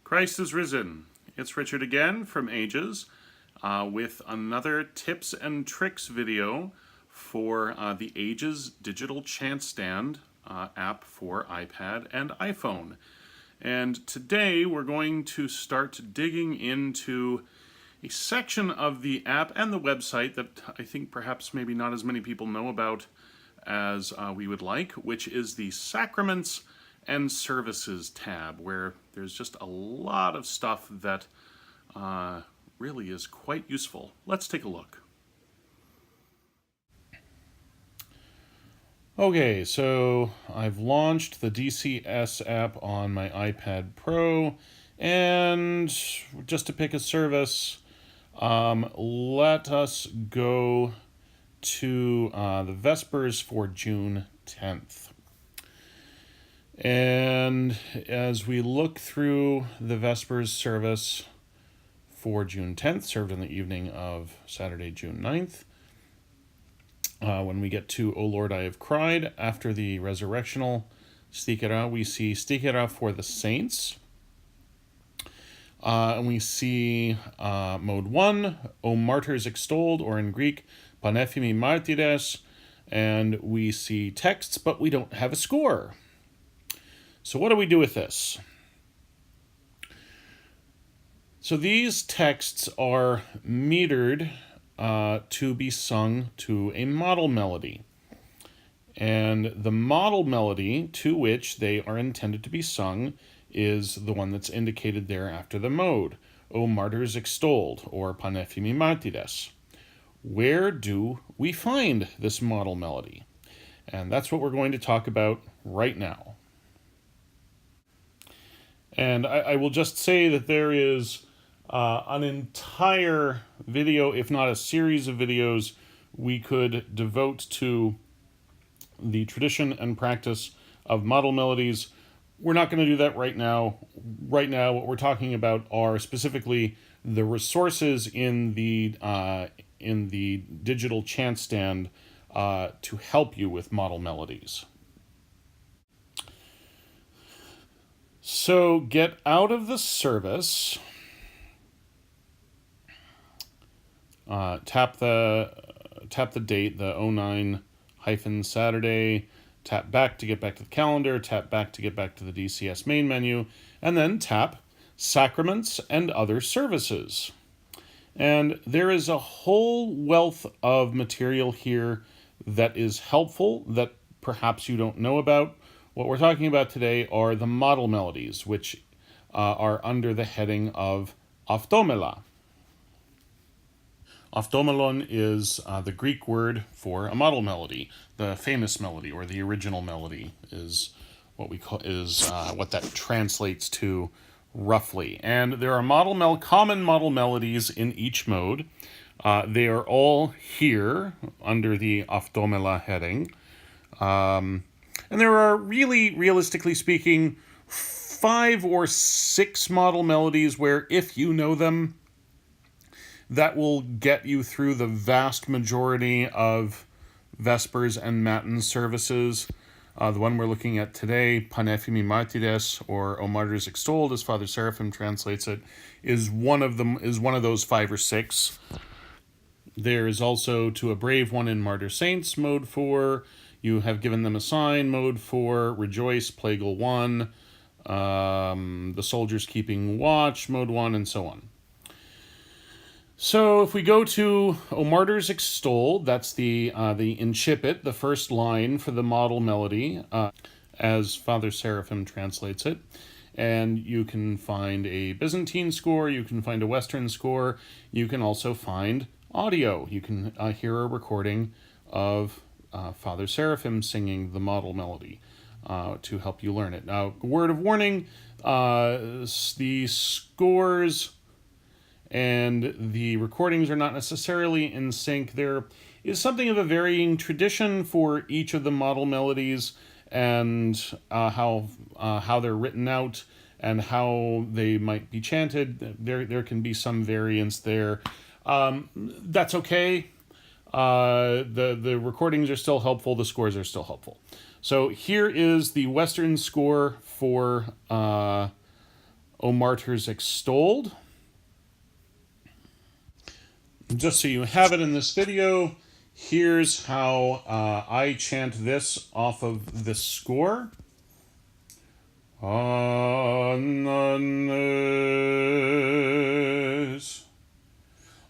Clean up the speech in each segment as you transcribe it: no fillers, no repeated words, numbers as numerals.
Christ is risen. It's Richard again from Ages with another tips and tricks video for the Ages digital chant stand app for iPad and iPhone. And today we're going to start digging into a section of the app and the website that I think perhaps maybe not as many people know about as we would like, which is the Sacraments and Services tab, where there's just a lot of stuff that really is quite useful. Let's take a look. Okay, so I've launched the DCS app on my iPad Pro, and just to pick a service, let us go to the Vespers for June 10th. And as we look through the Vespers service for June 10th, served on the evening of Saturday, June 9th, when we get to O Lord, I Have Cried, after the resurrectional stikera, we see stikera for the saints. And we see mode 1, O Martyrs Extolled, or in Greek, Panephimi Martyres, and we see texts, but we don't have a score. So what do we do with this? So these texts are metered to be sung to a model melody. And the model melody to which they are intended to be sung is the one that's indicated there after the mode, O Martyrs Extolled, or Panephimi Martyres. Where do we find this model melody? And that's what we're going to talk about right now. And I will just say that there is an entire video, if not a series of videos, we could devote to the tradition and practice of model melodies. We're not going to do that right now. Right now, what we're talking about are specifically the resources in the digital chant stand to help you with model melodies. So get out of the service, tap the date, the 09-Saturday, tap back to get back to the calendar, tap back to get back to the DCS main menu, and then tap Sacraments and Other Services. And there is a whole wealth of material here that is helpful that perhaps you don't know about. What we're talking about today are the model melodies, which are under the heading of Automela. Automelon is the Greek word for a model melody. The famous melody, or the original melody, is what we call what that translates to roughly. And there are common model melodies in each mode. They are all here under the Automela heading. And there are really, realistically speaking, 5 or 6 model melodies where, if you know them, that will get you through the vast majority of Vespers and Matin services. The one we're looking at today, Panephimi Martyres, or O Martyrs Extolled, as Father Seraphim translates it, is one of those 5 or 6. There is also To a Brave One in Martyr Saints, mode 4. You Have Given Them a Sign, mode 4, Rejoice, Plagal 1, The Soldiers Keeping Watch, mode 1, and so on. So if we go to O Martyrs Extolled, that's the incipit, the first line for the model melody, as Father Seraphim translates it. And you can find a Byzantine score, you can find a Western score, you can also find audio. You can hear a recording of Father Seraphim singing the model melody to help you learn it. Now, word of warning, the scores and the recordings are not necessarily in sync. There is something of a varying tradition for each of the model melodies and how they're written out and how they might be chanted. There can be some variance there. That's okay. The recordings are still helpful. The scores are still helpful. So here is the Western score for O martyrs extolled. Just so you have it in this video, here's how I chant this off of this score. Ananes.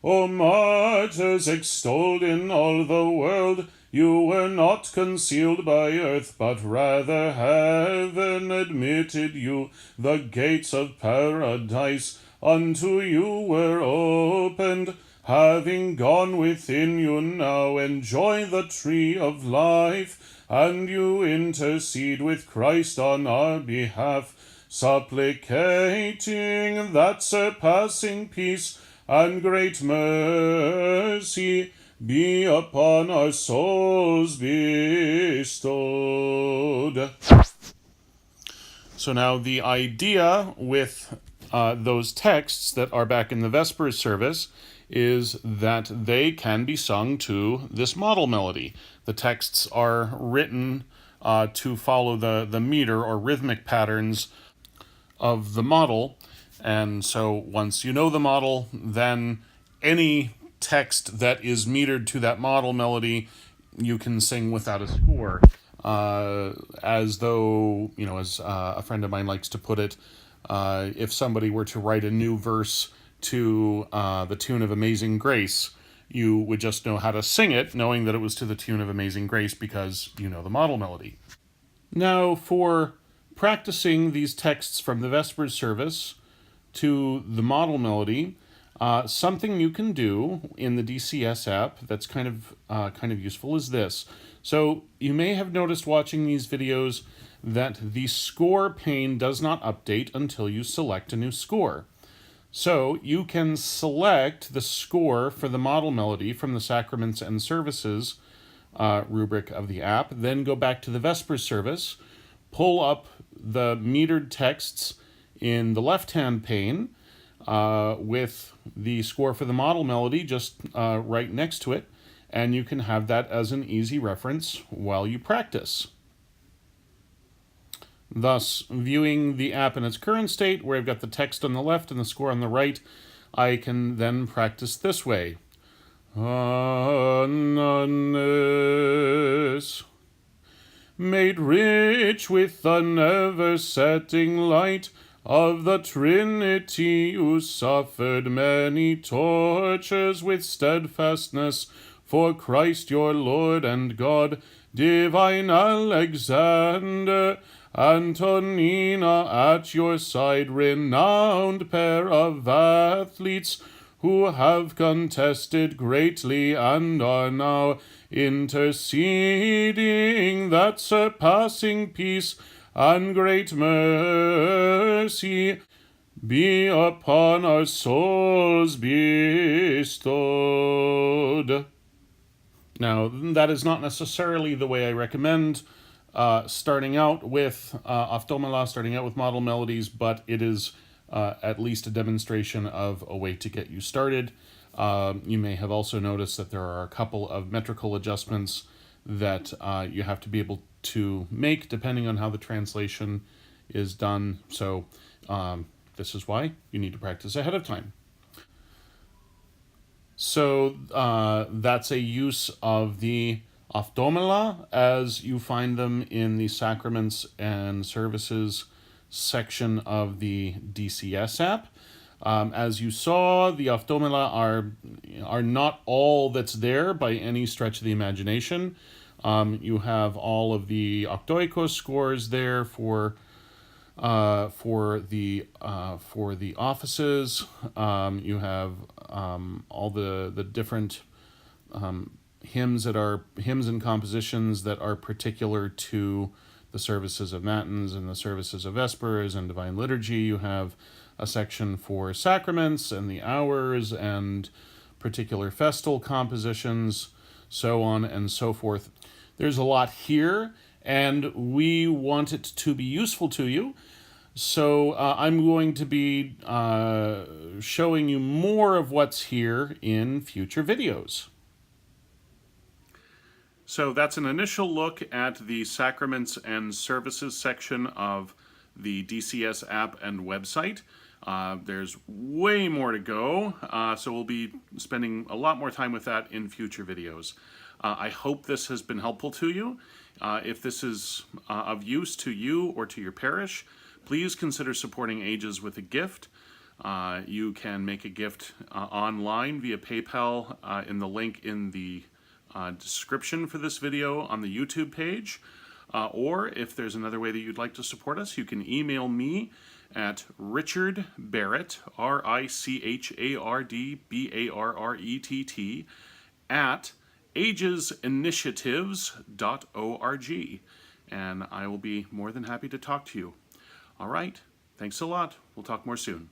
O martyrs extolled in all the world, you were not concealed by earth, but rather heaven admitted you. The gates of paradise unto you were opened. Having gone within, you now enjoy the tree of life, and you intercede with Christ on our behalf, supplicating that surpassing peace and great mercy be upon our souls bestowed. So now the idea with those texts that are back in the Vespers service is that they can be sung to this model melody. The texts are written to follow the meter or rhythmic patterns of the model, and so once you know the model, then any text that is metered to that model melody you can sing without a score. As though, as a friend of mine likes to put it, if somebody were to write a new verse to the tune of Amazing Grace, you would just know how to sing it, knowing that it was to the tune of Amazing Grace because you know the model melody. Now, for practicing these texts from the Vespers service to the model melody, something you can do in the DCS app that's kind of useful is this. So you may have noticed watching these videos that the score pane does not update until you select a new score. So you can select the score for the model melody from the Sacraments and Services rubric of the app, then go back to the Vespers service, pull up the metered texts in the left-hand pane with the score for the model melody just right next to it, and you can have that as an easy reference while you practice. Thus, viewing the app in its current state, where I've got the text on the left and the score on the right, I can then practice this way. Ananes, made rich with the never-setting light of the Trinity, you suffered many tortures with steadfastness for Christ your Lord and God. Divine Alexander, Antonina at your side, renowned pair of athletes, who have contested greatly and are now interceding that surpassing peace and great mercy be upon our souls bestowed. Now, that is not necessarily the way I recommend starting out with Automela, starting out with model melodies, but it is at least a demonstration of a way to get you started. You may have also noticed that there are a couple of metrical adjustments that you have to be able to make depending on how the translation is done. So this is why you need to practice ahead of time. So that's a use of the Automela as you find them in the Sacraments and Services section of the DCS app. As you saw, the Automela are not all that's there by any stretch of the imagination. You have all of the octoicos scores there for the offices. You have all the different hymns and compositions that are particular to the services of Matins and the services of Vespers and Divine Liturgy. You have a section for sacraments and the hours and particular festal compositions, so on and so forth. There's a lot here, and we want it to be useful to you. So I'm going to be showing you more of what's here in future videos. So that's an initial look at the Sacraments and Services section of the DCS app and website. There's way more to go, so we'll be spending a lot more time with that in future videos. I hope this has been helpful to you. If this is of use to you or to your parish, please consider supporting Ages with a gift. You can make a gift online via PayPal in the link in the description for this video on the YouTube page. Or if there's another way that you'd like to support us, you can email me at richardbarrett, RICHARDBARRETT, at agesinitiatives.org, and I will be more than happy to talk to you. All right, thanks a lot. We'll talk more soon.